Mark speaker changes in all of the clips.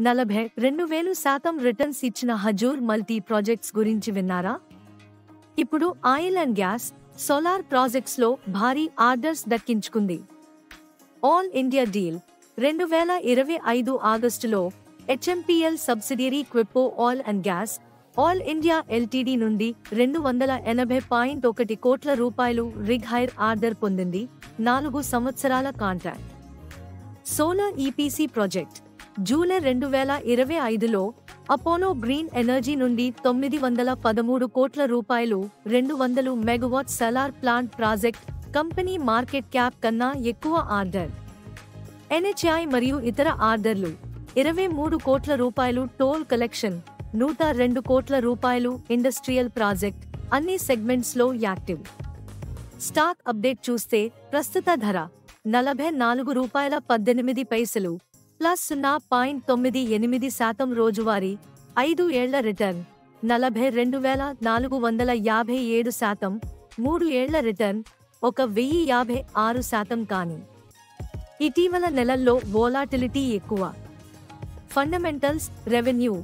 Speaker 1: 42,000% returns ఇచ్చిన Hazur multi projects గురించి విన్నారా? ఇప్పుడు ఆయిల్ అండ్ గ్యాస్, సోలార్ ప్రాజెక్ట్స్లో భారీ ఆర్డర్స్ దక్కించుకుంది. ఆల్ ఇండియా డీల్ 2025 ఆగస్టులో HMPL subsidiary Quippo oil and gas all India LTD నుండి 280.1 కోట్ల రూపాయలు రిగ్ హైర్ ఆర్డర్ పొందింది. 4 సంవత్సరాల contract. Solar EPC project July 2025లో అపోలో గ్రీన్ ఎనర్జీ నుండి 913 కోట్ల రూపాయలు 200 megawatt solar plant project. Company market cap కన్నా ఎక్కువ ఆర్డర్. ఎన్హెచ్ఐ మరియు ఇతర ఆర్డర్లు 23 కోట్ల రూపాయలు. టోల్ కలెక్షన్ 102 కోట్ల రూపాయలు. ఇండస్ట్రియల్ ప్రాజెక్ట్ అన్ని సెగ్మెంట్స్లో యాక్టివ్. స్టాక్ అప్డేట్ చూస్తే ప్రస్తుత ధర ₹44.18 ప్లస్ 0.98%. రోజువారీ 5 ఏళ్ల రిటర్న్ 42,457%. 3 ఏళ్ల రిటర్న్ 1,056%. కానీ ఇటీవల నెలల్లో వోలాటిలిటీ ఎక్కువ. ఫండమెంటల్స్ రెవెన్యూ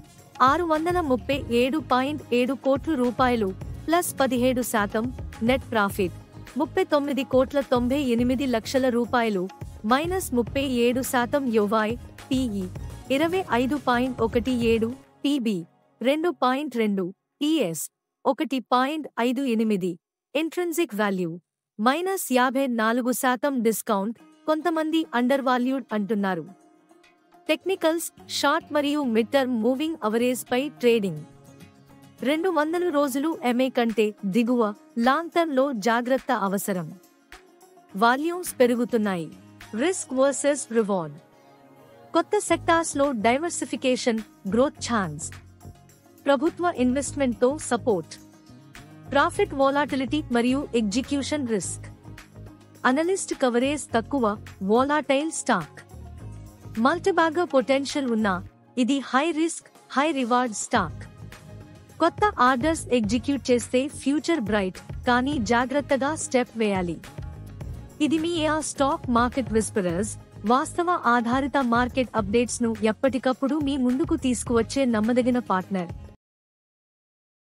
Speaker 1: 637.7 కోట్ల రూపాయలు ప్లస్ 17%. నెట్ ప్రాఫిట్ 39.98 లక్షల రూపాయలు minus 37%. YoY PE 25.17, PB 2.2, TS 1.58. Intrinsic value -54%. Discount. కొంతమంది అండర్ వాల్యూడ్ అంటున్నారు. టెక్నికల్స్ షార్ట్ మరియు మిడ్ టర్మ్ మూవింగ్ అవరేజ్ పై ట్రేడింగ్ 200 రోజులు ఎంఏ కంటే దిగువ. లాంగ్ టర్మ్ లో జాగ్రత్త అవసరం. వాల్యూమ్స్ పెరుగుతున్నాయి. Risk versus reward. కొత్త సెక్టార్స్ లో డైవర్సిఫికేషన్, గ్రోత్ ఛాన్స్. ప్రభుత్వ ఇన్వెస్ట్మెంట్ తో సపోర్ట్. ప్రాఫిట్ వోలాటిలిటీ మరియు ఎగ్జిక్యూషన్ రిస్క్. అనలిస్ట్ కవరేజ్ తక్కువ. వోలాటైల్ స్టాక్. మల్టీబాగర్ పొటెన్షియల్ ఉన్న ఇది high risk high reward stock. కొత్త ఆర్డర్స్ ఎగ్జిక్యూట్ చేస్తే ఫ్యూచర్ బ్రైట్, కానీ జాగ్రత్తగా స్టెప్ వేయాలి. ఇది మీ స్టాక్ మార్కెట్ విస్పరర్స్. వాస్తవ ఆధారిత మార్కెట్ అప్డేట్స్ ను ఎప్పటికప్పుడు మీ ముందుకు తీసుకువచ్చే నమ్మదగిన పార్ట్నర్.